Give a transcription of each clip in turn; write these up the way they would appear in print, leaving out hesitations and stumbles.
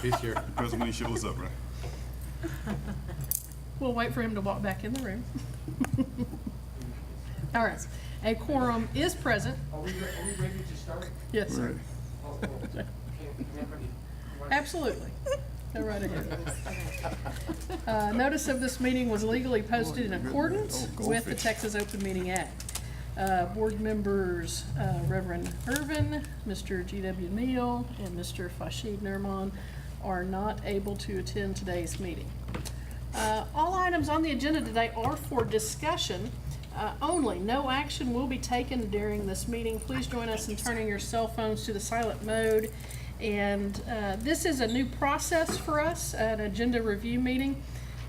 He's here. Depends on when he shows up, right? We'll wait for him to walk back in the room. All right, a quorum is present. Are we ready to start? Yes, sir. Right. Oh, can everybody? Absolutely. Go right ahead. Notice of this meeting was legally posted in accordance with the Texas Open Meeting Act. Board members Reverend Irvin, Mr. G.W. Neal, and Mr. Fashid Nurman are not able to attend today's meeting. All items on the agenda today are for discussion only. No action will be taken during this meeting. Please join us in turning your cell phones to the silent mode. And this is a new process for us, an agenda review meeting.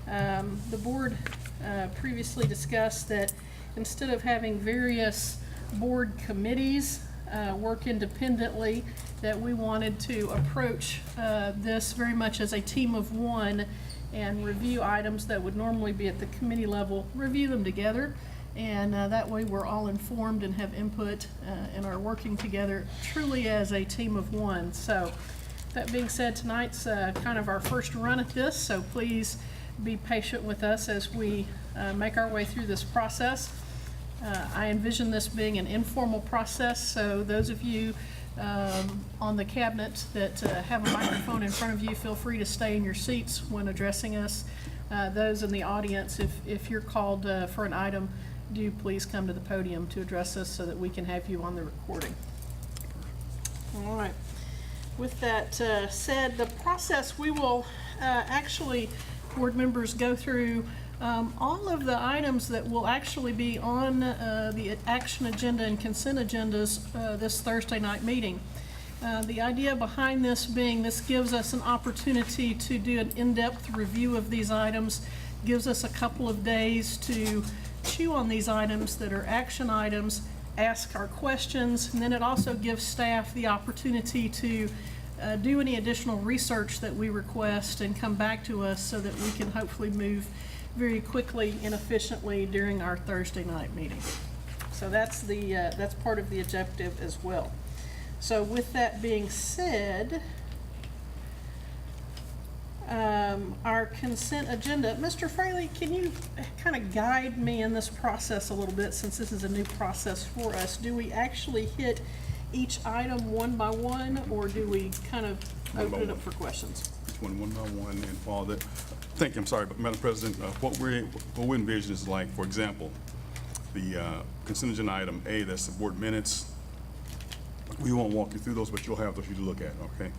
The board previously discussed that instead of having various board committees work independently, that we wanted to approach this very much as a team of one and review items that would normally be at the committee level, review them together. And that way we're all informed and have input and are working together truly as a team of one. So that being said, tonight's kind of our first run at this, so please be patient with us as we make our way through this process. I envision this being an informal process, so those of you on the cabinet that have a microphone in front of you, feel free to stay in your seats when addressing us. Those in the audience, if you're called for an item, do please come to the podium to address us so that we can have you on the recording. All right. With that said, the process, we will actually, board members, go through all of the items that will actually be on the action agenda and consent agendas this Thursday night meeting. The idea behind this being this gives us an opportunity to do an in-depth review of these items, gives us a couple of days to chew on these items that are action items, ask our questions, and then it also gives staff the opportunity to do any additional research that we request and come back to us so that we can hopefully move very quickly and efficiently during our Thursday night meeting. So that's part of the objective as well. So with that being said, our consent agenda. Mr. Fraley, can you kind of guide me in this process a little bit, since this is a new process for us? Do we actually hit each item one by one, or do we kind of open it up for questions? Each one by one and follow that. Thank you. I'm sorry, but Madam President, what we envision is, like, for example, the consent agenda item A, that's the board minutes. We won't walk you through those, but you'll have those for you to look at, okay?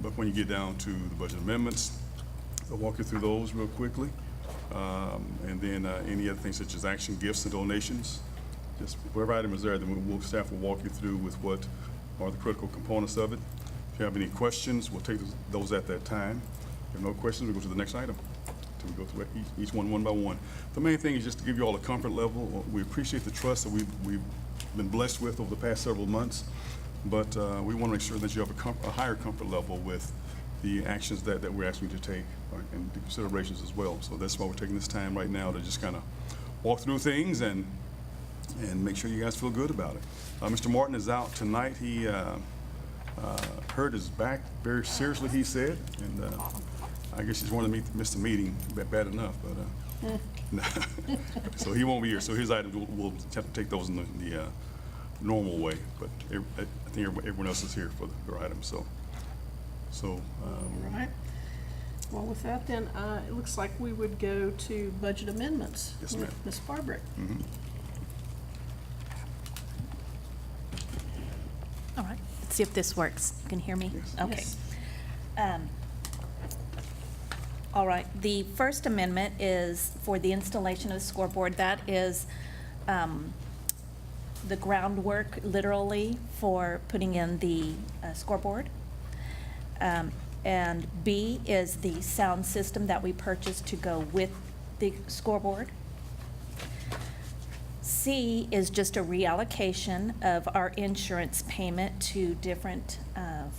But when you get down to the budget amendments, I'll walk you through those real quickly. And then any other things such as action, gifts, and donations. Just whatever item is there, then staff will walk you through with what are the critical components of it. If you have any questions, we'll take those at that time. If no questions, we'll go to the next item. Until we go through each one by one. The main thing is just to give you all a comfort level. We appreciate the trust that we've been blessed with over the past several months. But we want to make sure that you have a higher comfort level with the actions that we're asking you to take and the considerations as well. So that's why we're taking this time right now to just kind of walk through things and make sure you guys feel good about it. Mr. Martin is out tonight. He hurt his back very seriously, he said, and I guess he's wanted to miss the meeting bad enough, but so he won't be here. So his items, we'll have to take those in the normal way, but I think everyone else is here for their items. So All right. Well, with that, then it looks like we would go to budget amendments. Yes, ma'am. With Ms. Barbrick. Mm-hmm. All right, let's see if this works. You can hear me? Yes. Okay. Yes. All right, the first amendment is for the installation of the scoreboard. That is the groundwork, literally, for putting in the scoreboard. And B is the sound system that we purchased to go with the scoreboard. C is just a reallocation of our insurance payment to different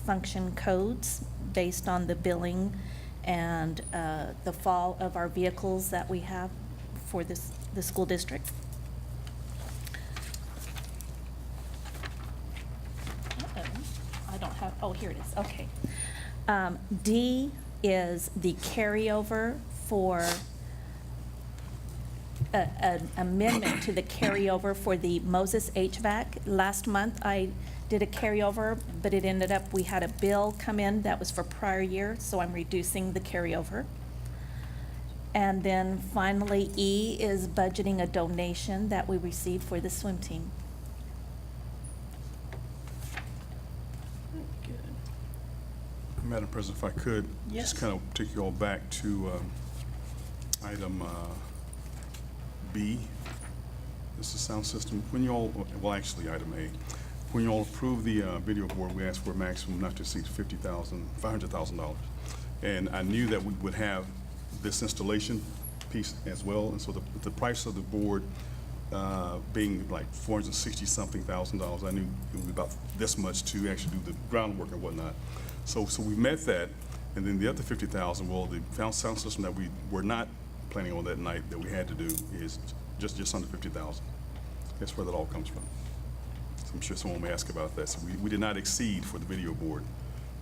function codes based on the billing and the fall of our vehicles that we have for the school district. I don't have, oh, here it is, okay. D is the carryover for, an amendment to the carryover for the Moses HVAC. Last month, I did a carryover, but it ended up, we had a bill come in that was for prior year, so I'm reducing the carryover. And then finally, E is budgeting a donation that we received for the swim team. Good. Madam President, if I could, Yes. just kind of take you all back to item B. This is sound system. When you all, well, actually, item A. When you all approve the video board, we asked for a maximum not to exceed $500,000. And I knew that we would have this installation piece as well. And so the price of the board being like $460-something thousand, I knew it would be about this much to actually do the groundwork and whatnot. So we met that, and then the other $50,000, well, the sound system that we were not planning on that night that we had to do is just under $50,000. That's where that all comes from. So I'm sure someone may ask about that. So we did not exceed for the video board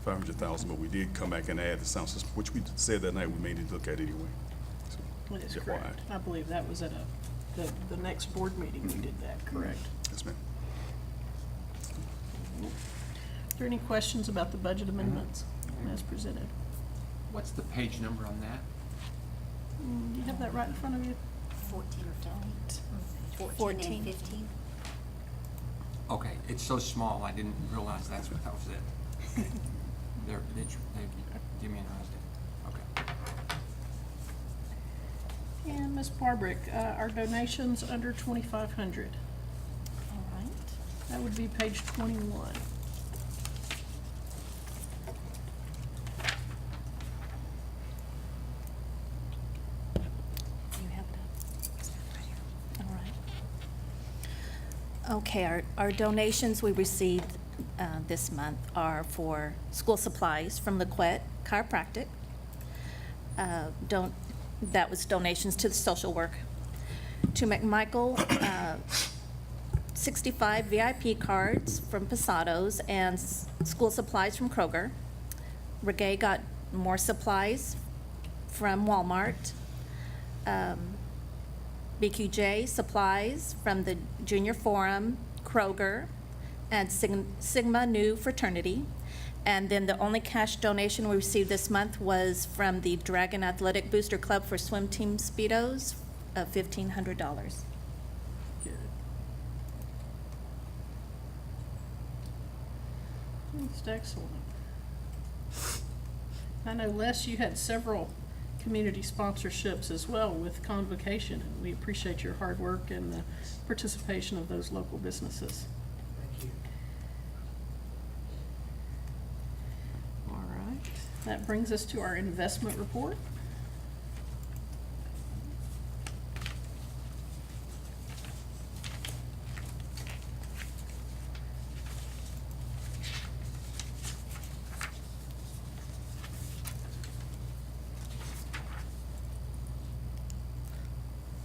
$500,000, but we did come back and add the sound system, which we said that night we may need to look at anyway. So, That is FYI. correct. I believe that was at the next board meeting we did that, correct? Yes, ma'am. Are there any questions about the budget amendments as presented? What's the page number on that? Do you have that right in front of you? 14 or 15? 14. And 15? Okay, it's so small, I didn't realize that's what that was it. They give me an idea. Okay. And Ms. Barbrick, our donations under 2,500. All right. That would be page 21. You have it right here. All right. Okay, our donations we received this month are for school supplies from LaQuette Chiropractic. That was donations to the social work. To McMichael, 65 VIP cards from Posados and school supplies from Kroger. Reggae got more supplies from Walmart. BQJ supplies from the Junior Forum, Kroger, and Sigma Nu Fraternity. And then the only cash donation we received this month was from the Dragon Athletic Booster Club for swim team Speedos of $1,500. Good. That's excellent. I know, Les, you had several community sponsorships as well with Convocation, and we appreciate your hard work and the participation of those local businesses. Thank you. All right, that brings us to our investment report.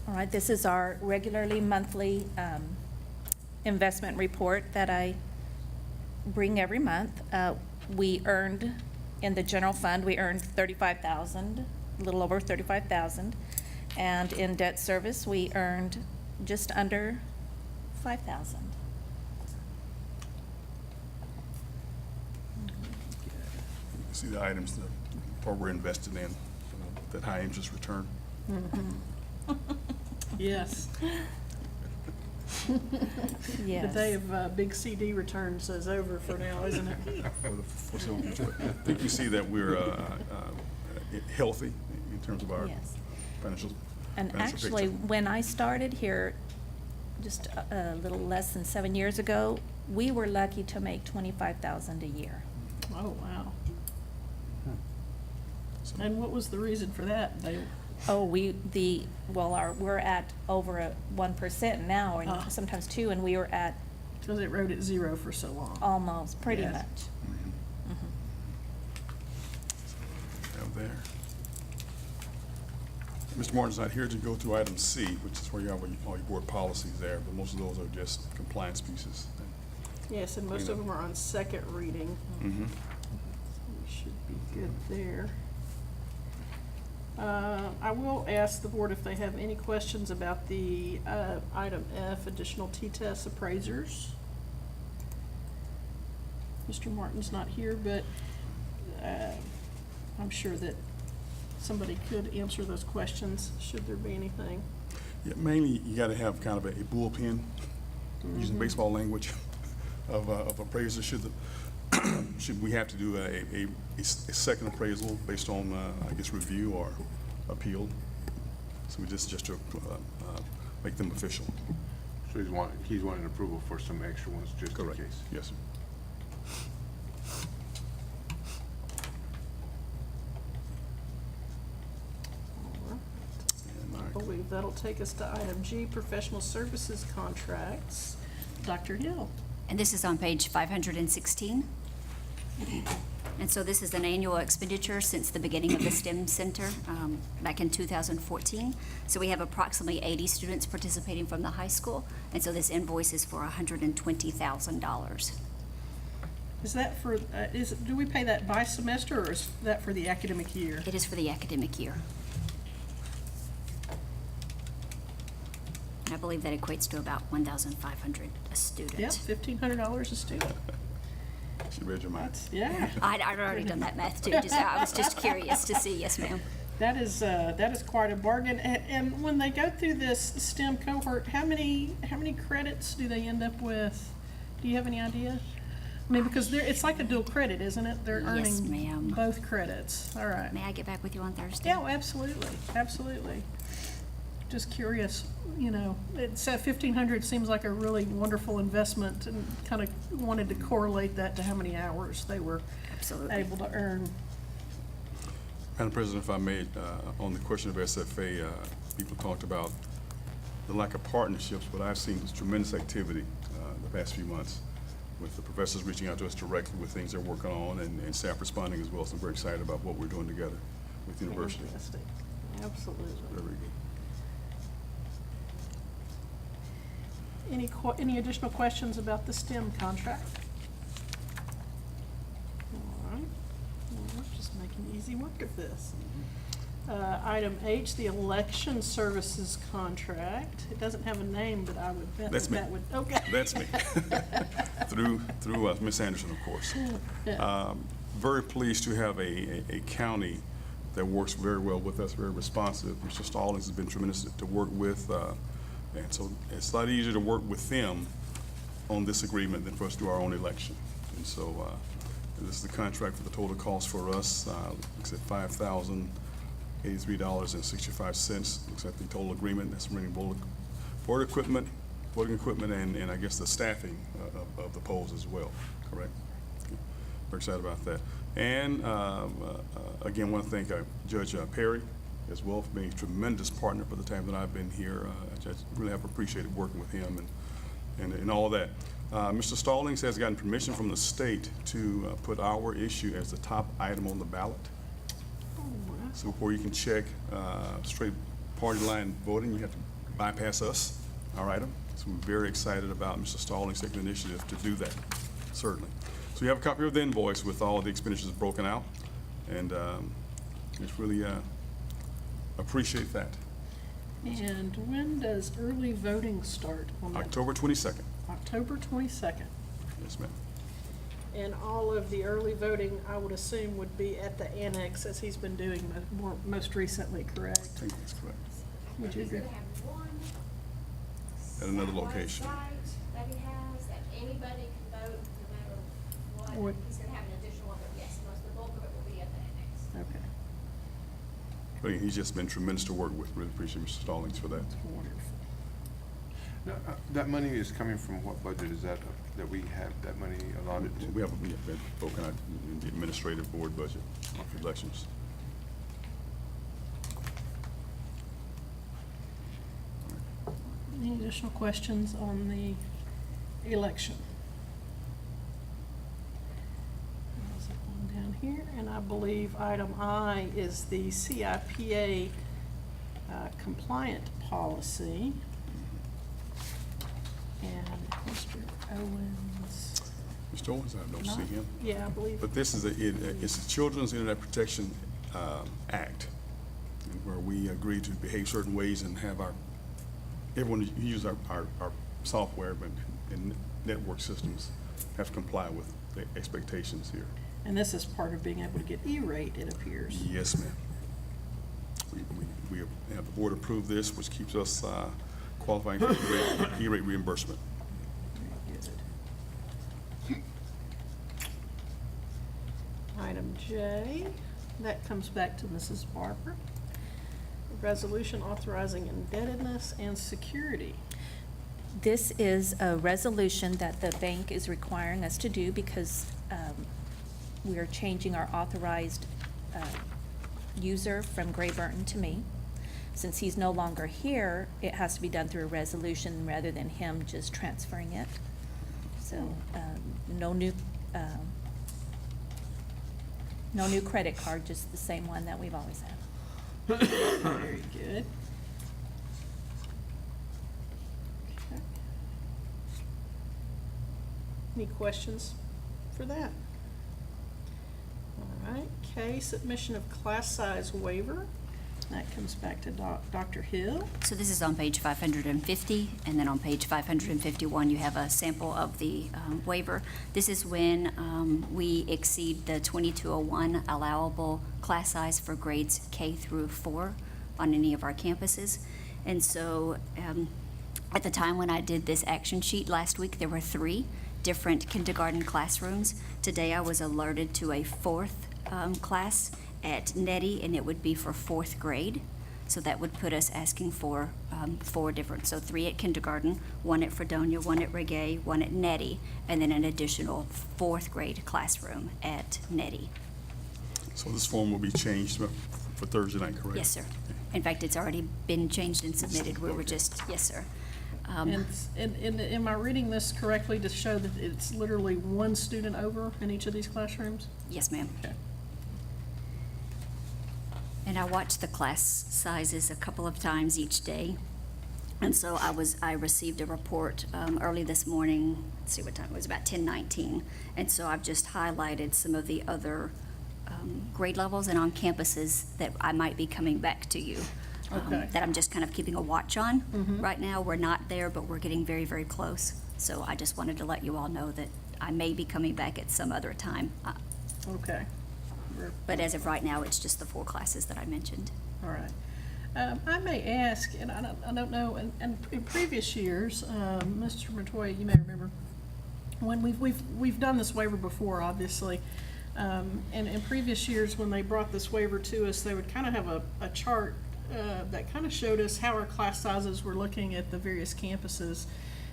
All right, this is our regularly monthly investment report that I bring every month. We earned, in the general fund, we earned $35,000, a little over $35,000. And in debt service, we earned just under $5,000. You can see the items that we're invested in, that high interest return. Yes. Yes. The day of big CD returns is over for now, isn't it? I think you see that we're healthy in terms of our Yes. financial. And financial actually, picture. when I started here, just a little less than 7 years ago, we were lucky to make $25,000 a year. Oh, wow. So- And what was the reason for that? Oh, we're at over 1% now, Ah. and sometimes 2, and we were at Because it rode at zero for so long. almost, pretty Yes. much. Have there. Mr. Martin's not here to go through item C, which is where you have all your board policies there, but most of those are just compliance pieces. Yes, and most of them are on second reading. Mm-hmm. So we should be good there. I will ask the board if they have any questions about the item F, additional T-test appraisers. Mr. Martin's not here, but I'm sure that somebody could answer those questions, should there be anything. Yeah, mainly, you gotta have kind of a bullpen, using baseball language, of appraisers. Should we have to do a second appraisal based on, I guess, review or appeal? So we just to make them official. So he's wanting approval for some extra ones just in Correct. case. Yes, sir. I believe that'll take us to item G, professional services contracts. Dr. Hill. And this is on page 516. And so this is an annual expenditure since the beginning of the STEM Center back in 2014. So we have approximately 80 students participating from the high school. And so this invoice is for $120,000. Is that for, do we pay that by semester, or is that for the academic year? It is for the academic year. And I believe that equates to about $1,500 a student. Yep, $1,500 a student. She read your mind. Yeah, I'd already done that math too. I was just curious to see. Yes, ma'am. that is quite a bargain. And when they go through this STEM cohort, how many credits do they end up with? Do you have any idea? I mean, because it's like a dual credit, isn't it? They're Yes, earning ma'am. both credits. All right. May I get back with you on Thursday? Yeah, absolutely, absolutely. Just curious, you know, it's $1,500 seems like a really wonderful investment, and kind of wanted to correlate that to how many hours they were Absolutely. able to earn. Madam President, if I may, on the question of SFA, people talked about the lack of partnerships, but I've seen tremendous activity the past few months with the professors reaching out to us directly with things they're working on, and staff responding as well. So I'm very excited about what we're doing together with the university. Fantastic. Absolutely. Very good. Any additional questions about the STEM contract? All right. Well, we're just making easy work of this. Item H, the election services contract. It doesn't have a name, but I would bet That's me. that would, okay. That's me. Through Ms. Anderson, of course. Yeah. Very pleased to have a county that works very well with us, very responsive. Mr. Stallings has been tremendous to work with, and so it's a lot easier to work with them on this agreement than for us to do our own election. And so this is the contract for the total cost for us. Looks at $5,083.65. Looks at the total agreement. That's bringing voting equipment, and I guess the staffing of the polls as well. Correct? We're excited about that. And again, want to thank Judge Perry as well for being a tremendous partner for the time that I've been here. I just really have appreciated working with him and all of that. Mr. Stallings has gotten permission from the state to put our issue as the top item on the ballot. So before you can check straight party line voting, you have to bypass us, our item. So we're very excited about Mr. Stallings taking the initiative to do that, certainly. So you have a copy of the invoice with all the expenditures broken out, and just really appreciate that. And when does early voting start on that? October 22nd. October 22nd. Yes, ma'am. And all of the early voting, I would assume, would be at the annex, as he's been doing most recently, correct? I think that's correct. Would you agree? He's gonna have one. At another location. Site that he has, that anybody can vote no matter What- what. He's gonna have an additional one, but yes, most, the bulk of it will be at the annex. Okay, But again, he's just been tremendous to work with. Really appreciate Mr. Stallings for that. wonderful. Now, that money is coming from what budget is that we have that money allotted to? We have been broken out in the administrative board budget for elections. Any additional questions on the election? There's one down here, and I believe item I is the CIPA compliant policy. And Mr. Owens. Mr. Owens, I don't see him. Yeah, I believe. But this is it's the Children's Internet Protection Act, where we agree to behave certain ways and have everyone who uses our software and network systems have to comply with the expectations here. And this is part of being able to get E-rate, it appears. Yes, ma'am. We have the board approve this, which keeps us qualifying for E-rate reimbursement. Very good. Item J, that comes back to Mrs. Barber. Resolution authorizing indebtedness and security. This is a resolution that the bank is requiring us to do because we are changing our authorized user from Gray Burton to me. Since he's no longer here, it has to be done through a resolution rather than him just transferring it. So no new credit card, just the same one that we've always had. Very good. Okay. Any questions for that? All right, K, submission of class size waiver. That comes back to Dr. Hill. So this is on page 550, and then on page 551, you have a sample of the waiver. This is when we exceed the 2201 allowable class size for grades K through 4 on any of our campuses. And so at the time when I did this action sheet last week, there were 3 different kindergarten classrooms. Today I was alerted to a 4th class at NETI, and it would be for 4th grade. So that would put us asking for 4 different, so 3 at kindergarten, 1 at Fredonia, 1 at Reggae, 1 at NETI, and then an additional 4th grade classroom at NETI. So this form will be changed for Thursday night, correct? Yes, sir. In fact, it's already been changed and submitted. We were just, yes, sir. And am I reading this correctly to show that it's literally 1 student over in each of these classrooms? Yes, ma'am. Okay. And I watched the class sizes a couple of times each day. And so I received a report early this morning, let's see what time, it was about 10:19. And so I've just highlighted some of the other grade levels and on campuses that I might be coming back to you. Okay. That I'm just kind of keeping a watch on. Right now, we're not there, but we're getting very, very close. So I just wanted to let you all know that I may be coming back at some other time. Okay. But as of right now, it's just the 4 classes that I mentioned. All right. I may ask, and I don't know, and in previous years, Mr. Montoya, you may remember, when we've done this waiver before, obviously, and in previous years, when they brought this waiver to us, they would kind of have a chart that kind of showed us how our class sizes were looking at the various campuses.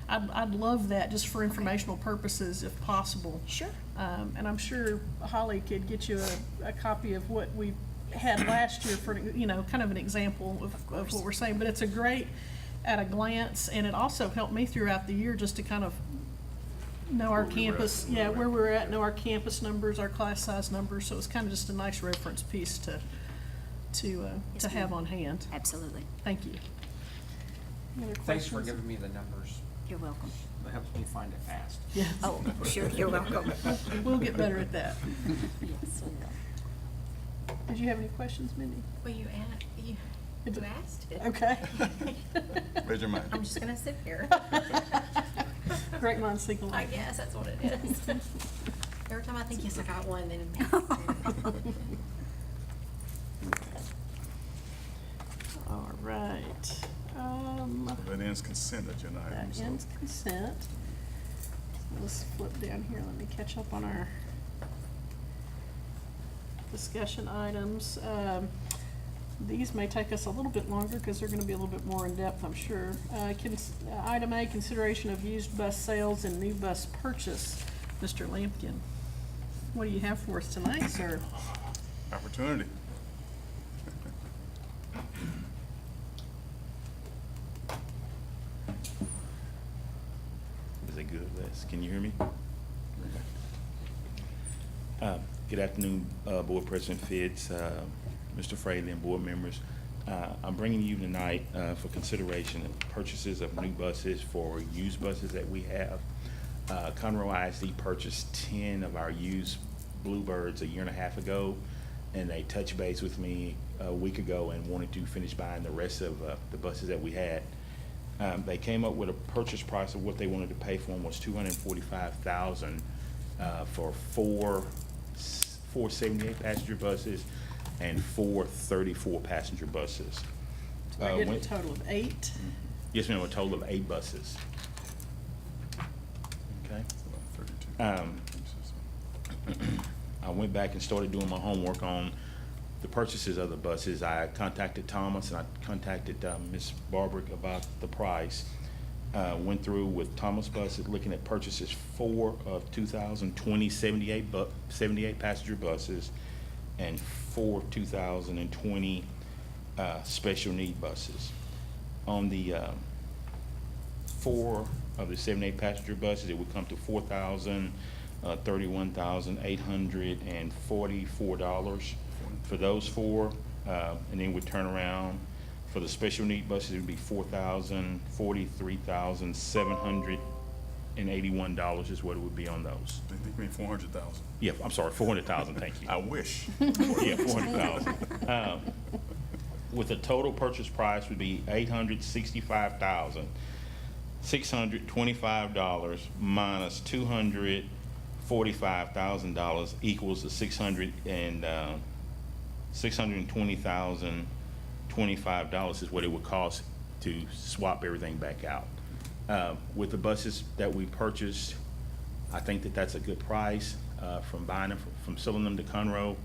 I'd love that, just for informational purposes, if possible. Sure. And I'm sure Holly could get you a copy of what we had last year for, kind of an example of what we're saying. But it's a great at a glance, and it also helped me throughout the year just to kind of know our campus, where we're at, know our campus numbers, our class size numbers. So it's kind of just a nice reference piece to Yes, have ma'am. on hand. Absolutely. Thank you. Any other Thanks for questions? giving me the numbers. You're welcome. That helps me find it fast. Yeah. Oh, sure, you're welcome. We'll get better at that. Yes, we will. Did you have any questions, Mindy? Well, you asked. Okay. Raise your mind. I'm just gonna sit here. Great minds think alike. I guess that's what it is. Every time I think, yes, I got one, then. All right. That ends consent agenda That items. ends consent. Let's flip down here, let me catch up on our discussion items. These may take us a little bit longer because they're gonna be a little bit more in-depth, I'm sure. Item A, consideration of used bus sales and new bus purchase. Mr. Lampkin, what do you have for us tonight, sir? Opportunity. Is it good, Les? Can you hear me? Good afternoon, Board President Fitz, Mr. Fraley, and board members. I'm bringing you tonight for consideration of purchases of new buses for used buses that we have. Conroe ISD purchased 10 of our used Bluebirds a year and a half ago, and they touched base with me a week ago and wanted to finish buying the rest of the buses that we had. They came up with a purchase price of what they wanted to pay for them was $245,000 for four 78 passenger buses and 4 34 passenger buses. We're getting a total of 8. Yes, ma'am, a total of 8 buses. Okay. I went back and started doing my homework on the purchases of the buses. I contacted Thomas and I contacted Ms. Barbrick about the price. Went through with Thomas Buses, looking at purchases 4 of 2020 78 passenger buses and 4 of 2020 special need buses. On the 4 of the 78 passenger buses, it would come to $31,844 for those 4, and then we turn around for the special need buses. It would be $43,781 is what it would be on those. I think you mean 400,000. Yeah, I'm sorry, 400,000. Thank you. I wish. Yeah, 400,000. With a total purchase price would be $865,625 minus $245,000 equals the $620,025 is what it would cost to swap everything back out. With the buses that we purchased, I think that that's a good price from buying them, from selling them to Conroe.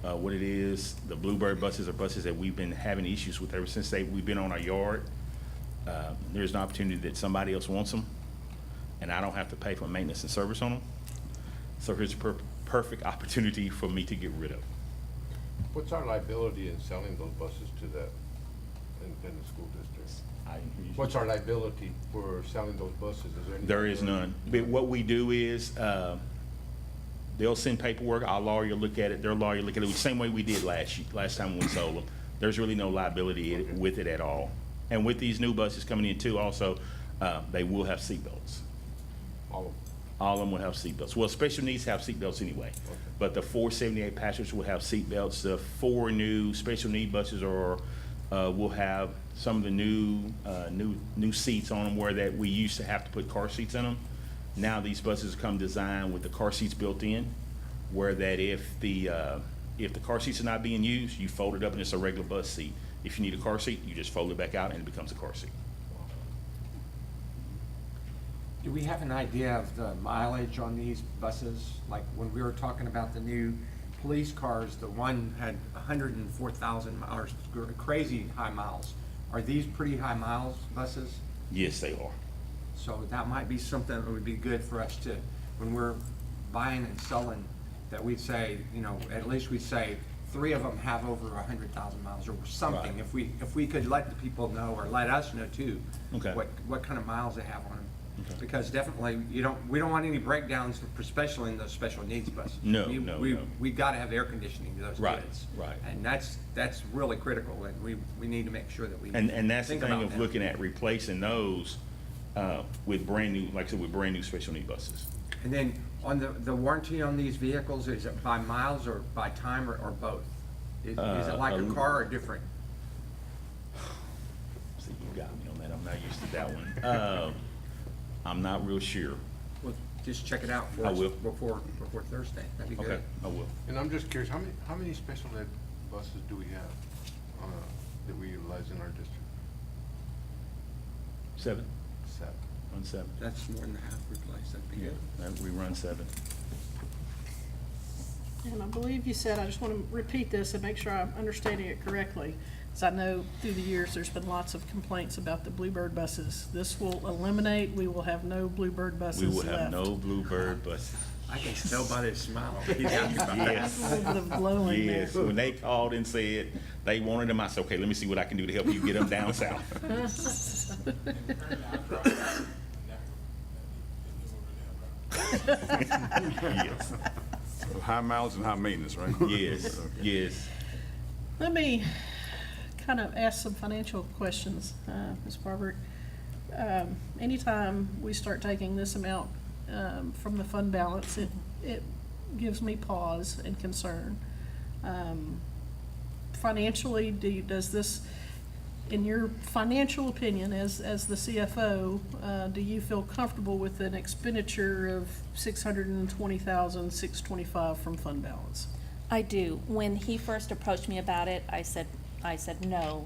What it is, the Bluebird buses are buses that we've been having issues with ever since we've been on our yard. There's an opportunity that somebody else wants them, and I don't have to pay for maintenance and service on them. So here's a perfect opportunity for me to get rid of them. What's our liability in selling those buses to the independent school districts? I didn't hear you. What's our liability for selling those buses? Is there any? There is none. But what we do is, they'll send paperwork, our lawyer look at it, their lawyer look at it, the same way we did last time we sold them. There's really no liability with it at all. And with these new buses coming in too, also, they will have seatbelts. All of them? All of them will have seatbelts. Well, special needs have seatbelts anyway. Okay. But the 478 passengers will have seatbelts. The 4 new special need buses will have some of the new seats on them where that we used to have to put car seats in them. Now these buses come designed with the car seats built in, where that if the car seats are not being used, you fold it up and it's a regular bus seat. If you need a car seat, you just fold it back out and it becomes a car seat. Do we have an idea of the mileage on these buses? Like when we were talking about the new police cars, the one had 104,000 miles, crazy high miles. Are these pretty high miles buses? Yes, they are. So that might be something that would be good for us to, when we're buying and selling, that we'd say, at least we say 3 of them have over 100,000 miles or something. Right. If we could let the people know, or let us know too, Okay. what kind of miles they have on them. Okay. Because definitely, we don't want any breakdowns, especially in those special needs buses. No. We gotta have air conditioning to those Right, kids. right. And that's really critical, and we need to make sure that we And that's the think thing about of that. looking at replacing those with brand new, like I said, with brand new special need buses. And then on the warranty on these vehicles, is it by miles or by time or both? Is it like a car or different? See, you got me on that. I'm not used to that one. I'm not real sure. Well, just check it out for I us will. before Thursday. That'd be Okay, good. I will. And I'm just curious, how many special ed buses do we have that we utilize in our district? 7? 7. Run 7. That's more than half replaced. That'd be Yeah, good. we run 7. And I believe you said, I just want to repeat this and make sure I'm understanding it correctly, because I know through the years, there's been lots of complaints about the Bluebird buses. This will eliminate, we will have no Bluebird buses We left. will have no Bluebird buses. I can tell by his smile. He's happy about that. Yes. A little bit of glowing there. Yes, when they called and said they wanted them, I said, okay, let me see what I can do to help you get them down south. Yes, So high mileage and high maintenance, right? yes, yes. Let me kind of ask some financial questions, Ms. Barber. Anytime we start taking this amount from the fund balance, it gives me pause and concern. Financially, does this, in your financial opinion, as the CFO, do you feel comfortable with an expenditure of $620,625 from fund balance? I do. When he first approached me about it, I said no,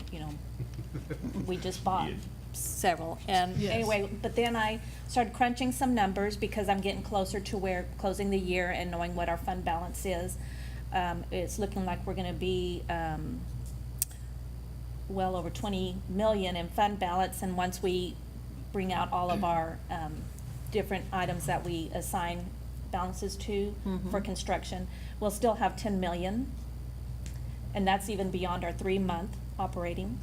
we just bought several. And Yes. anyway, but then I started crunching some numbers because I'm getting closer to where closing the year and knowing what our fund balance is. It's looking like we're gonna be, well over 20 million in fund balance, and once we bring out all of our, different items that we assign balances to for construction, we'll still have 10 million. And that's even beyond our 3-month operating.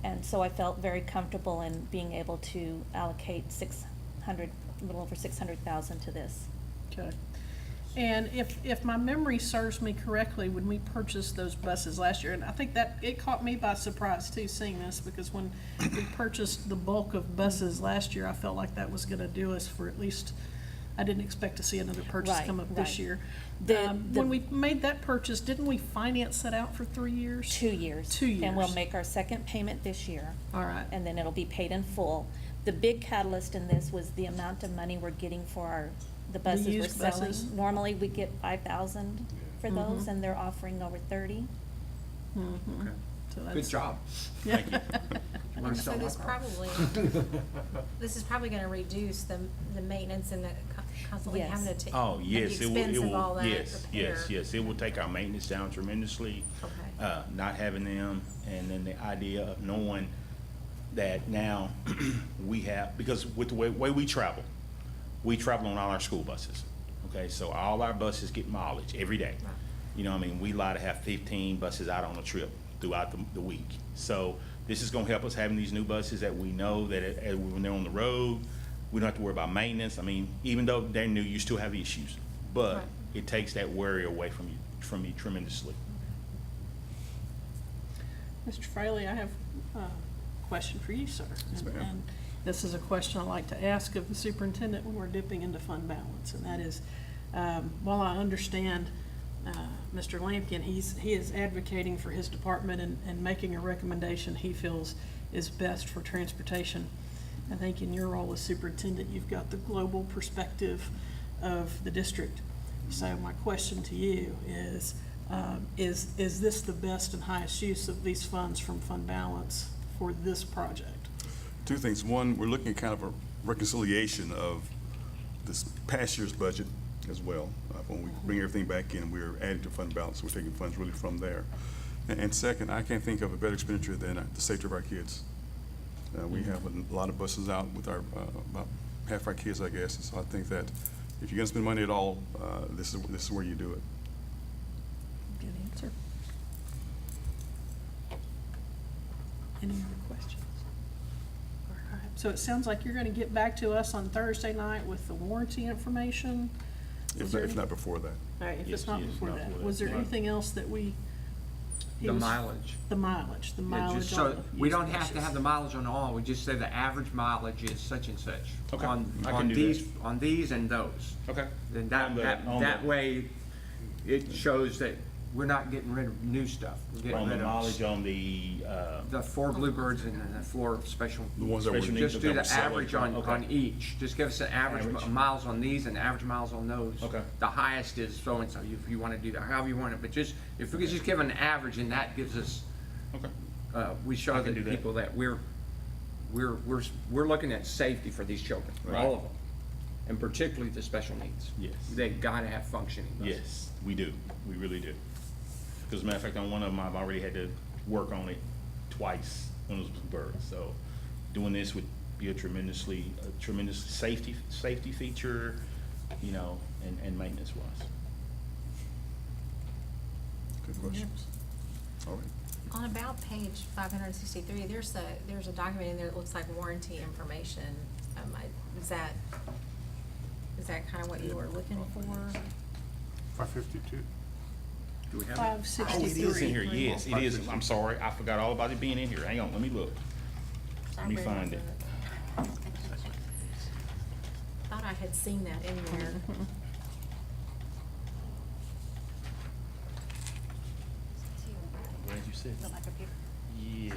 And so I felt very comfortable in being able to allocate a little over 600,000 to this. Okay. And if my memory serves me correctly, when we purchased those buses last year, and I think that it caught me by surprise too, seeing this, because when we purchased the bulk of buses last year, I felt like that was gonna do us for at least, I didn't expect to see another purchase Right, come up this right. year. The- When we made that purchase, didn't we finance that out for 3 years? 2 years. 2 years. And we'll make our second payment this year. All right. And then it'll be paid in full. The big catalyst in this was the amount of money we're getting for the buses we're used selling. buses? Normally, we get 5,000 for those, and they're offering over 30. Okay. So Good that's- job. Yeah. You wanna So sell my this car? probably, this is probably gonna reduce the maintenance and the constantly Yes. having to. Oh, yes, the it will, expense of all that yes, repair. yes, it will take our maintenance down tremendously. Okay. Not having them, and then the idea of knowing that now we have, because with the way we travel on all our school buses, okay? So all our buses get mileage every day. Right. You know what I mean? We lie to have 15 buses out on a trip throughout the week. So this is gonna help us having these new buses that we know that when they're on the road, we don't have to worry about maintenance. I mean, even though they're new, you still have issues. But Right. it takes that worry away from you tremendously. Mr. Fraley, I have a question for you, sir. Yes, ma'am. And this is a question I like to ask of the superintendent when we're dipping into fund balance, and that is, while I understand Mr. Lampkin, he is advocating for his department and making a recommendation he feels is best for transportation. I think in your role as superintendent, you've got the global perspective of the district. So my question to you is this the best and highest use of these funds from fund balance for this project? Two things. One, we're looking at kind of a reconciliation of this past year's budget as well. When we bring everything back in, we're adding to fund balance. We're taking funds really from there. And second, I can't think of a better expenditure than the safety of our kids. We have a lot of buses out with our, about half our kids, I guess. And so I think that if you're gonna spend money at all, this is where you do it. Good answer. Any other questions? All right, so it sounds like you're gonna get back to us on Thursday night with the warranty information? Was there If not before that. All right, if Yes, it's not yes, before not that, before was that. there Right. anything else that we? The mileage. The mileage Yeah, on just so, the we used don't have to buses. have the mileage on all, we just say the average mileage is such and such. Okay, On, I can on do these, that. on these and those. Okay. Then On the- on that the- way, it shows that we're not getting rid of new stuff. We're getting On the rid mileage of on the, the 4 Bluebirds and then the 4 special. The ones that Special were, needs. Just do that we're the selling. average on Okay. each. Just give us an average Average. miles on these and average miles on those. Okay. The highest is so-and-so, if you wanna do that, however you want it, but just, if we could just give an average, and that gives us, okay. we show I can the do that. people that we're looking at safety for these children, Right. all of them, and particularly the special needs. Yes. They gotta have functioning buses. Yes, we do. We really do. Because as a matter of fact, on one of them, I've already had to work on it twice on those birds. So doing this would be a tremendous safety feature, you know, and maintenance wise. good questions. All right. On about page 563, there's a document in there that looks like warranty information. Is that kind of what you were looking for? 552. Do we have it? 563. Oh, it is in here, yes, it is. I'm sorry, I forgot all about it being in here. Hang on, let me look. Let me find it. Thought I had seen that in there. Glad you said. Yeah.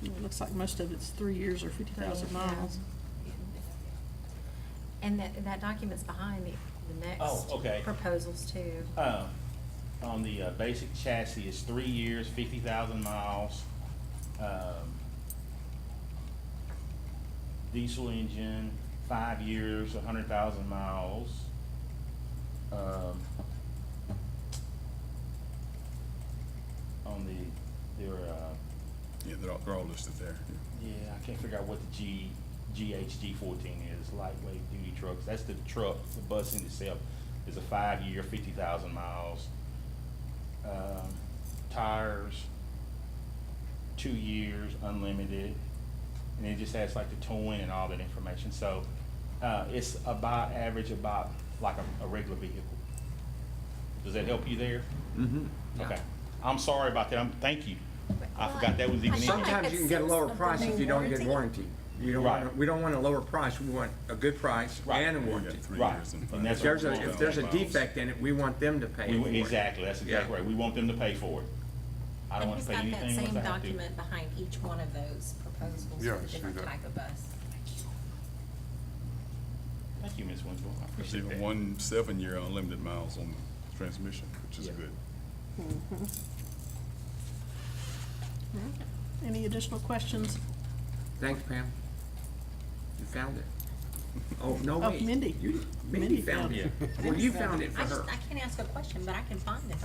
It looks like most of it's 3 years or 50,000 miles. And that document's behind the next Oh, okay. proposals too. On the basic chassis, it's 3 years, 50,000 miles. Diesel engine, 5 years, 100,000 miles. On Yeah, they're all listed there. yeah, I can't figure out what the GHG 14 is, lightweight duty trucks. That's the truck, the bus in itself is a 5-year, 50,000 miles. Tires, 2 years, unlimited. And it just has like the towing and all that information. So, it's average about like a regular vehicle. Does that help you there? Mm-hmm. Okay. I'm sorry about that. Thank you. I Well, forgot that was even in I there. thought Sometimes you can get a lower Something price if you don't get warranty. warranty. You don't Right. want, we don't want a lower price, we want a good price Right. and a We warranty. got 3 Right. years and And 5 that's If there's years. if there's a Miles. defect in it, we want them to pay for it. Exactly, that's exactly Yeah. right. We want them to pay for it. I don't And want he's to pay got that anything same unless I have to. document behind each one of those proposals Yeah, for I the see different that. type of bus. Thank you, Ms. Winslow. I There's appreciate even that. 1 7-year unlimited miles on the transmission, which is Yeah. good. Any additional questions? Thanks, Pam. You found it. Oh, no, Oh, wait. Mindy. Mindy found it. Well, you found it for her. I can't ask a question, but I can find it.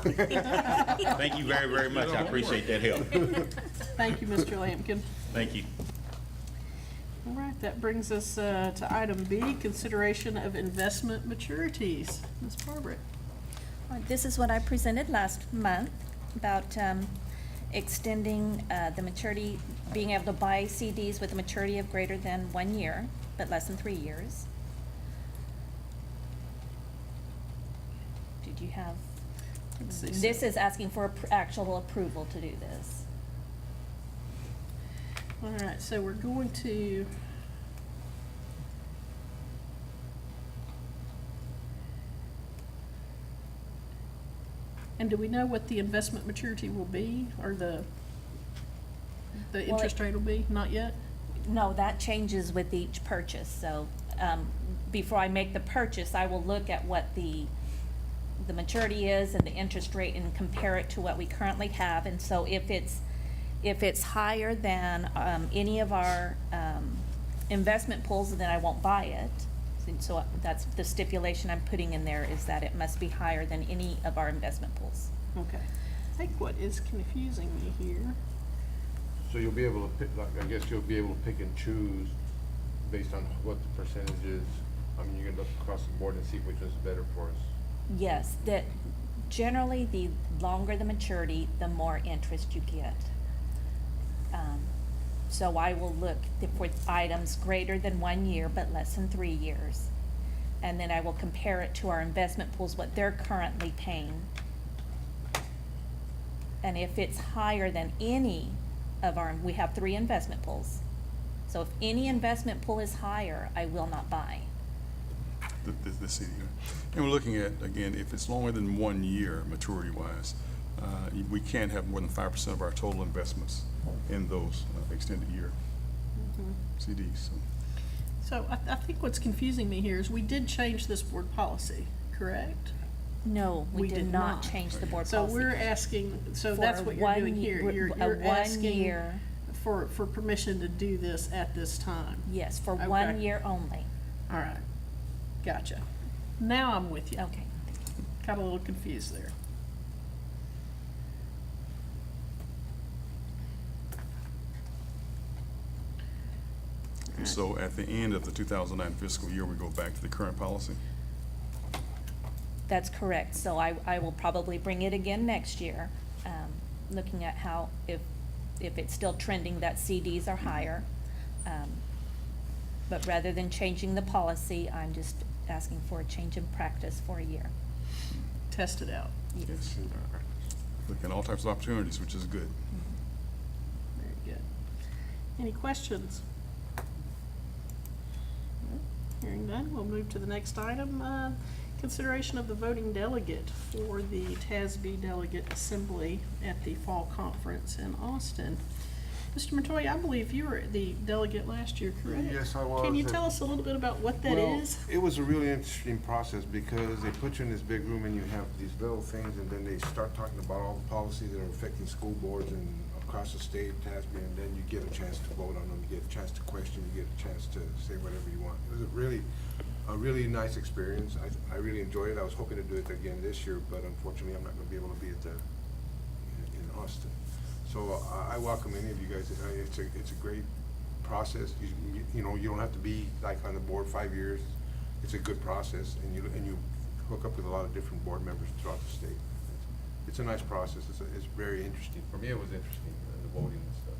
Thank you very, very much. I appreciate that help. Thank you, Mr. Lampkin. Thank you. All right, that brings us to item B, consideration of investment maturities. Ms. Barbara. This is what I presented last month about extending the maturity, being able to buy CDs with a maturity of greater than 1 year, but less than 3 years. Did you have? Let's see. This is asking for actual approval to do this. All right, so we're going to. And do we know what the investment maturity will be, or the Well, interest rate will be? Not yet? No, that changes with each purchase, so, before I make the purchase, I will look at what the maturity is and the interest rate and compare it to what we currently have, and so if it's higher than, any of our, investment pools, then I won't buy it. So that's the stipulation I'm putting in there, is that it must be higher than any of our investment pools. Okay. I think what is confusing me here, So you'll be able to pick, like, I guess you'll be able to pick and choose based on what the percentage is. I mean, you can look across the board and see which is better for us. Yes, that generally, the longer the maturity, the more interest you get. So I will look for items greater than 1 year but less than 3 years. And then I will compare it to our investment pools, what they're currently paying. And if it's higher than any of our, we have 3 investment pools. So if any investment pool is higher, I will not buy. The CD. And we're looking at, again, if it's longer than 1 year maturity-wise, we can't have more than 5% of our total investments in those extended year CDs. so I think what's confusing me here is we did change this board policy, correct? No, we We did did not not. change the board So policy. we're asking, so For that's what you're doing 1 here. year- You're a asking 1 year. for permission to do this at this time. Yes, for Okay. 1 year only. All right, gotcha. Now I'm with you. Okay. Got a little confused there. And so at the end of the 2009 fiscal year, we go back to the current policy? That's correct. So I will probably bring it again next year, looking at how, if it's still trending that CDs are higher. But rather than changing the policy, I'm just asking for a change in practice for a year. Test it out. Yes. Looking at all types of opportunities, which is good. Very good. Any questions? Hearing none, we'll move to the next item, consideration of the voting delegate for the TASB Delegate Assembly at the Fall Conference in Austin. Mr. Montoya, I believe you were the delegate last year, correct? Yes, I was. Can you tell us a little bit about what that is? Well, it was a really interesting process because they put you in this big room and you have these little things, and then they start talking about all the policies that are affecting school boards and across the state, TASB, and then you get a chance to vote on them, you get a chance to question, you get a chance to say whatever you want. It was a really nice experience. I really enjoyed it. I was hoping to do it again this year, but unfortunately, I'm not gonna be able to be at in Austin. So I welcome any of you guys. It's a great process. You know, you don't have to be like on the board 5 years. It's a good process, and you hook up with a lot of different board members throughout the state. It's a nice process. It's very interesting. For me, it was interesting, the voting and stuff.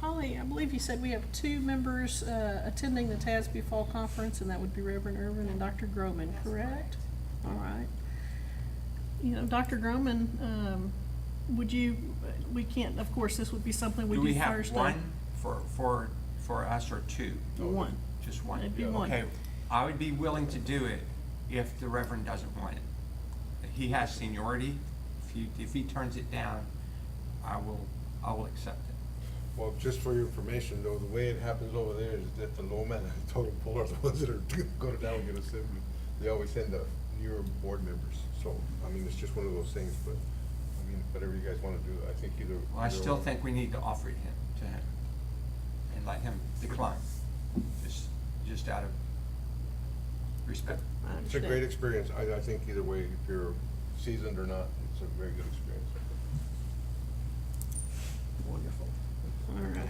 Holly, I believe you said we have 2 members attending the TASB Fall Conference, and that would be Reverend Irvin and Dr. Groman, correct? All right. You know, Dr. Groman, we can't, of course, this would be something we Do do we have first. one for us or 2? One. Just one? It'd be one. Okay, I would be willing to do it if the Reverend doesn't want it. He has seniority. If he turns it down, I will accept it. Well, just for your information, though, the way it happens over there is that the lawman and the totem pole are the ones that are go to delegate assembly. They always send the newer board members. So, I mean, it's just one of those things, but, I mean, whatever you guys want to do, I think either. Well, I still think we need to offer it to him and let him decline, just out of respect. I It's a understand. great experience. I think either way, if you're seasoned or not, it's a very good experience. Wonderful. All right.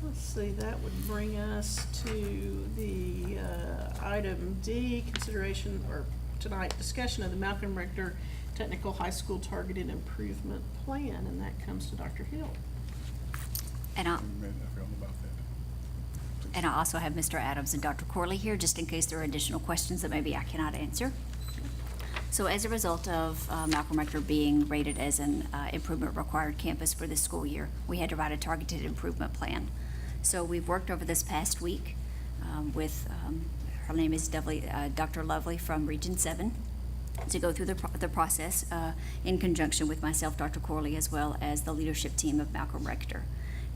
Let's see, that would bring us to the item D, consideration, or tonight, discussion of the Malcolm Rector Technical High School Targeted Improvement Plan, and that comes to Dr. Hill. And I I forgot about that. and I also have Mr. Adams and Dr. Corley here, just in case there are additional questions that maybe I cannot answer. So as a result of Malcolm Rector being rated as an improvement required campus for this school year, we had to write a targeted improvement plan. So we've worked over this past week with, her name is Dr. Lovely from Region 7, to go through the process in conjunction with myself, Dr. Corley, as well as the leadership team of Malcolm Rector.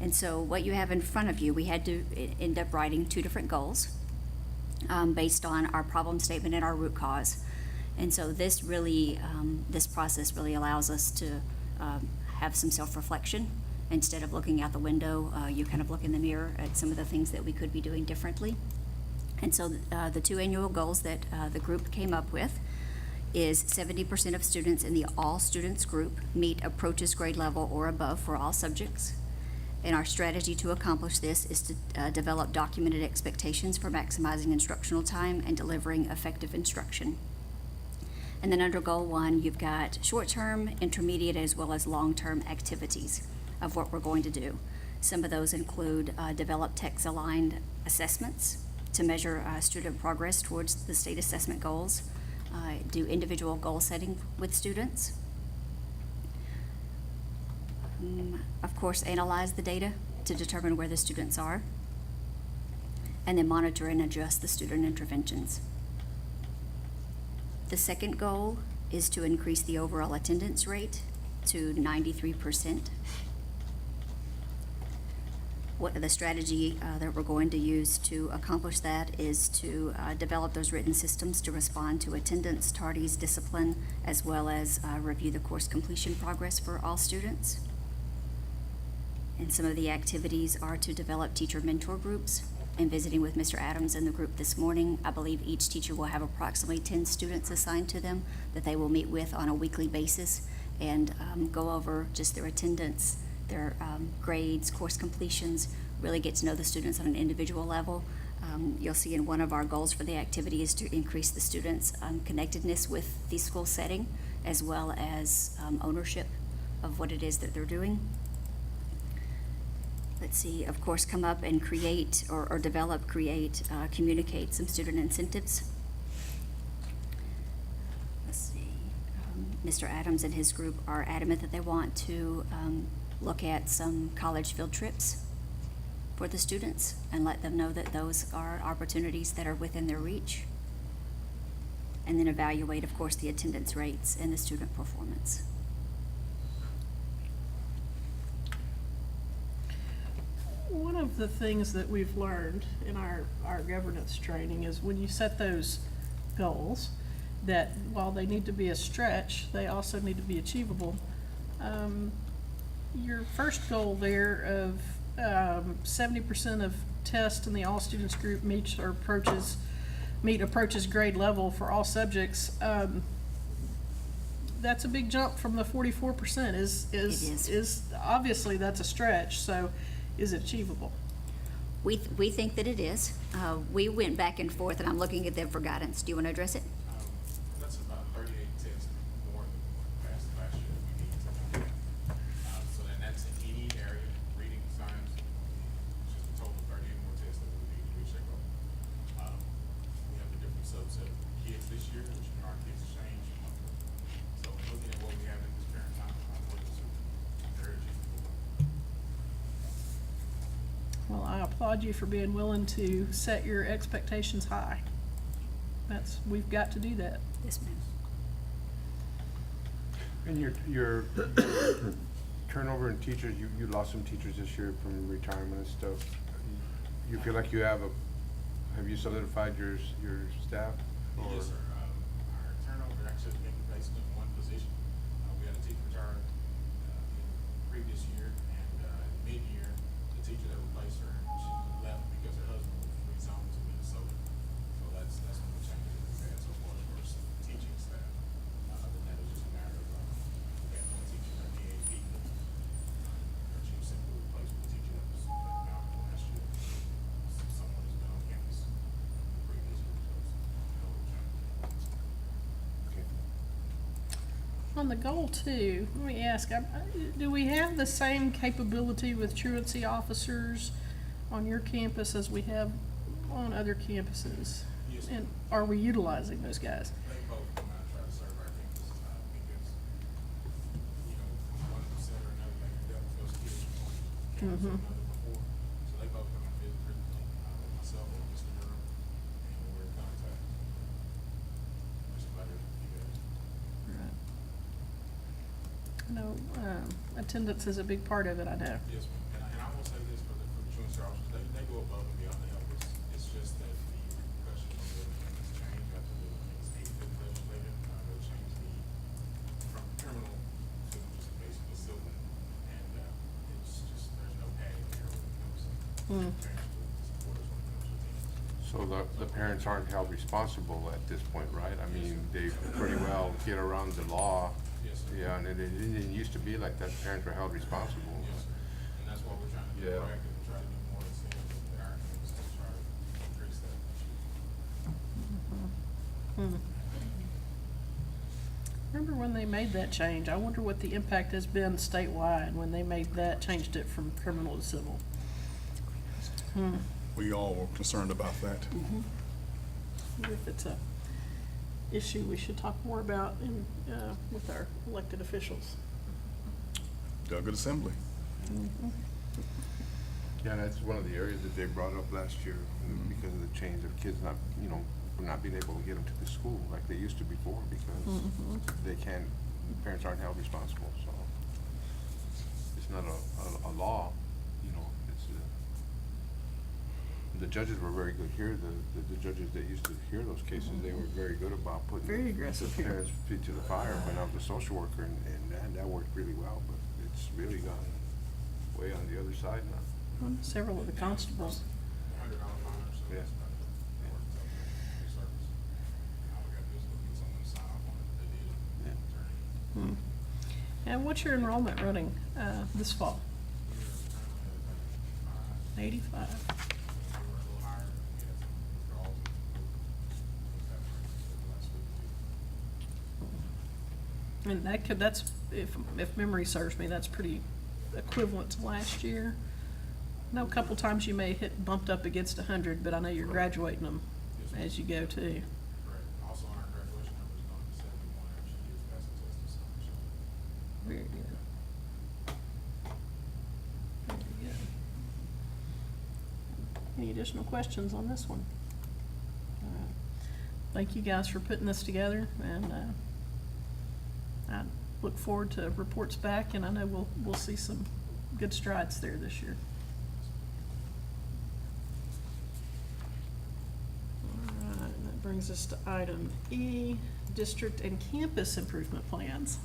And so what you have in front of you, we had to end up writing 2 different goals based on our problem statement and our root cause. And so this really, this process really allows us to have some self-reflection. Instead of looking out the window, you kind of look in the mirror at some of the things that we could be doing differently. And so the 2 annual goals that the group came up with is 70% of students in the all students group meet approaches grade level or above for all subjects. And our strategy to accomplish this is to develop documented expectations for maximizing instructional time and delivering effective instruction. And then under goal 1, you've got short-term, intermediate, as well as long-term activities of what we're going to do. Some of those include develop text-aligned assessments to measure student progress towards the state assessment goals, do individual goal setting with students, of course, analyze the data to determine where the students are, and then monitor and adjust the student interventions. The second goal is to increase the overall attendance rate to 93%. What the strategy that we're going to use to accomplish that is to develop those written systems to respond to attendance, tardies, discipline, as well as review the course completion progress for all students. And some of the activities are to develop teacher mentor groups. In visiting with Mr. Adams and the group this morning, I believe each teacher will have approximately 10 students assigned to them that they will meet with on a weekly basis and go over just their attendance, their grades, course completions, really get to know the students on an individual level. You'll see in one of our goals for the activity is to increase the students' connectedness with the school setting, as well as ownership of what it is that they're doing. Let's see, of course, come up and create or develop, communicate some student incentives. Let's see, Mr. Adams and his group are adamant that they want to look at some college field trips. for the students and let them know that those are opportunities that are within their reach. And then evaluate, of course, the attendance rates and the student performance. One of the things that we've learned in our governance training is when you set those goals, that while they need to be a stretch, they also need to be achievable. Your first goal there of 70% of tests in the all students group meet approaches grade level for all subjects. That's a big jump from the 44%. Is obviously that's a stretch. So, is it achievable? We think that it is. We went back and forth, and I'm looking at them for guidance. Do you want to address it? That's about 38 tests more than what passed last year we need to do. So then that's in any area, reading, science, which is a total of 38 more tests that we need to reach that goal. We have a different subset of kids this year, which our kids change monthly. So looking at what we have at this current time, I believe it's very achievable. Well, I applaud you for being willing to set your expectations high. We've got to do that. Yes, ma'am. And your turnover in teachers, you lost some teachers this year from retirement and stuff. You feel like have you solidified your staff? Or- Yes, sir. Our turnover actually been basically in one position. We had a teacher retire in the previous year, and mid-year, the teacher that replaced her, she left because her husband was rezoned to Minnesota. So that's one of the changes that we've had so far as far as teaching staff. Then that was just a matter of, we had one teacher at DAP, she was simply replaced with a teacher that was out last year. Someone who's been on campus the previous year, so it's no change. Okay. On the goal two, let me ask, do we have the same capability with truancy officers on your campus as we have on other campuses? Yes, And are we utilizing those guys? They both come out and try to serve our campus, because, one said or another, they dealt with those kids from one campus to another before. So they both come and visit frequently, with myself or Mr. Durham, and we're in contact. Just about every few days. Right. I know, attendance is a big part of it, I know. Yes, ma'am. And I will say this for the truancy officers, they go above and beyond to help us. It's just that the repercussions of the ordinance change after the NISD legislated. They'll change from criminal to just basically civil. And, it's just, there's no padding there when it comes to parents to support us when it comes to attendance. So the parents aren't held responsible at this point, right? I mean, they pretty well get around the law. Yes, sir. Yeah, and it didn't used to be like that, parents were held responsible. Yes, sir. And that's why we're trying to be Yeah. proactive and try to do more incentives with our campus to try to increase that. Remember when they made that change? I wonder what the impact has been statewide when they made that, changed it from criminal to civil. We all were concerned about that. Wonder if it's a issue we should talk more about with our elected officials. Delegate Assembly. Yeah, that's one of the areas that they brought up last year, because of the change of kids not, not being able to get them to the school like they used to before, because they can't, the parents aren't held responsible, so. It's not a law, it's, the judges were very good here, the judges that used to hear those cases, they were very good about putting. Very aggressive the here. parents' feet to the fire, went out the social worker, and that worked really well, but it's really gone way on the other side now. Several of the constables. $100 fine, so Yeah. it's not a work free service. All we gotta do is go get someone to sign off on it, they did it, turn it in. And what's your enrollment running this fall? We are currently at 85. 85. We were a little higher, we had some withdrawals and things that were last week. And that's, if memory serves me, that's pretty equivalent to last year. I know a couple times you may hit bumped up against 100, but I know you're graduating them as you go too. Correct. Also, on our graduation numbers gone to 71 actually years past the test this summer, so. Very good. Very good. additional questions on this one? All right. Thank you guys for putting this together, and I look forward to reports back, and I know we'll see some good strides there this year. All right, and that brings us to item E, district and campus improvement plans.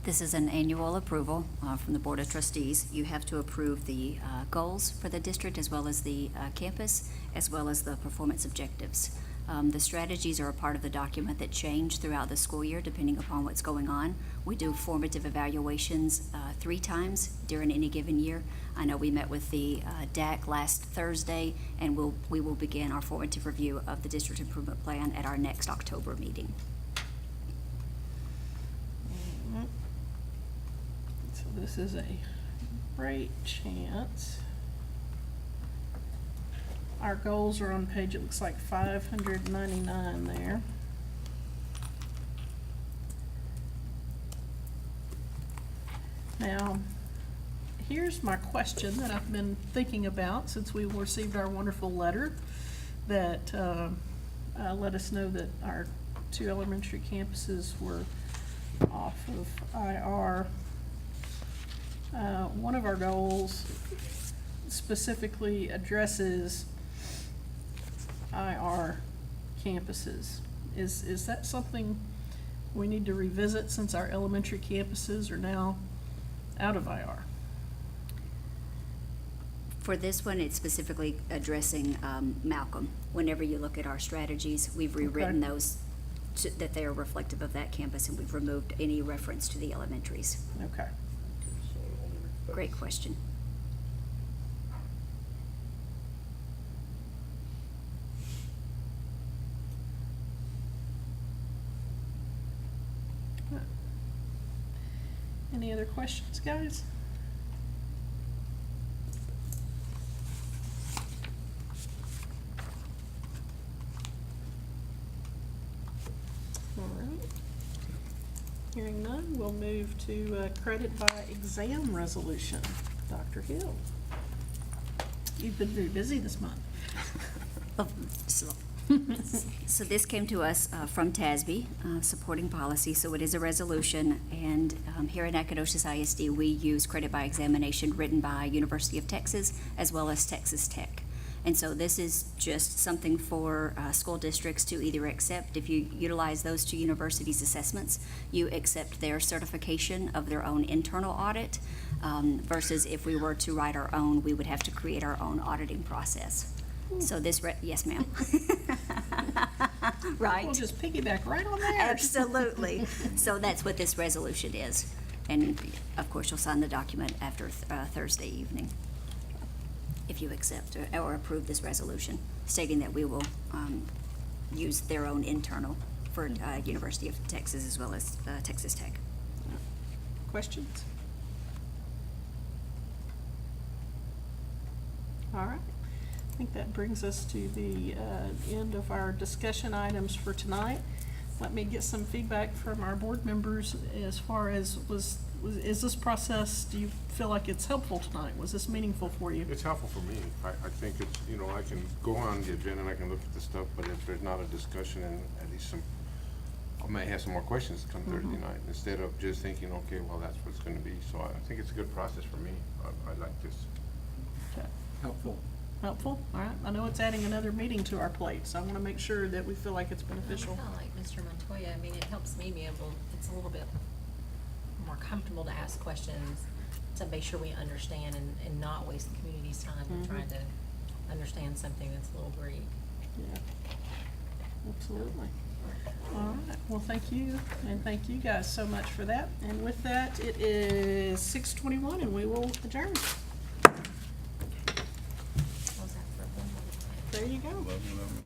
This is an annual approval from the Board of Trustees. You have to approve the goals for the district as well as the campus, as well as the performance objectives. The strategies are a part of the document that change throughout the school year depending upon what's going on. We do formative evaluations 3 times during any given year. I know we met with the DAC last Thursday, and we will begin our formative review of the district improvement plan at our next October meeting. So this is a great chance. Our goals are on page, it looks like 599 there. Now, here's my question that I've been thinking about since we received our wonderful letter that let us know that our 2 elementary campuses were off of IR. One of our goals specifically addresses IR campuses. Is that something we need to revisit since our elementary campuses are now out of IR? For this one, it's specifically addressing Malcolm. Whenever you look at our strategies, we've rewritten Okay. those that they are reflective of that campus, and we've removed any reference to the elementaries. Okay. Great question. Any other questions, guys? All right. Hearing none, we'll move to credit by exam resolution. Dr. Hill, you've been very busy this month. So this came to us from TASB, supporting policy, so it is a resolution, and here in Nacogdoches ISD, we use credit by examination written by University of Texas as well as Texas Tech. And so this is just something for school districts to either accept. If you utilize those 2 universities' assessments, you accept their certification of their own internal audit, versus if we were to write our own, we would have to create our own auditing process. So this, yes, ma'am. Right? We'll just piggyback right on there. Absolutely. So that's what this resolution is. And of course, you'll sign the document after Thursday evening, if you accept or approve this resolution, stating that we will use their own internal for University of Texas as well as Texas Tech. Questions? All right. I think that brings us to the end of our discussion items for tonight. Let me get some feedback from our board members as far as is this process, do you feel like it's helpful tonight? Was this meaningful for you? It's helpful for me. I think it's, you know, I can go on the agenda and I can look at the stuff, but if there's not a discussion and at least I might have some more questions come Thursday night, instead of just thinking, okay, well, that's what it's gonna be. So I think it's a good process for me. I like this. Okay. Helpful. Helpful? All right. I know it's adding another meeting to our plate, so I want to make sure that we feel like it's beneficial. I feel like Mr. Montoya, I mean, it helps me be able, it's a little bit more comfortable to ask questions, to make sure we understand and not waste the community's time in trying to understand something that's a little Greek. Yeah, absolutely. All right, well, thank you, and thank you guys so much for that. And with that, it is 6:21, and we will adjourn. How's that for a board? There you go. 11.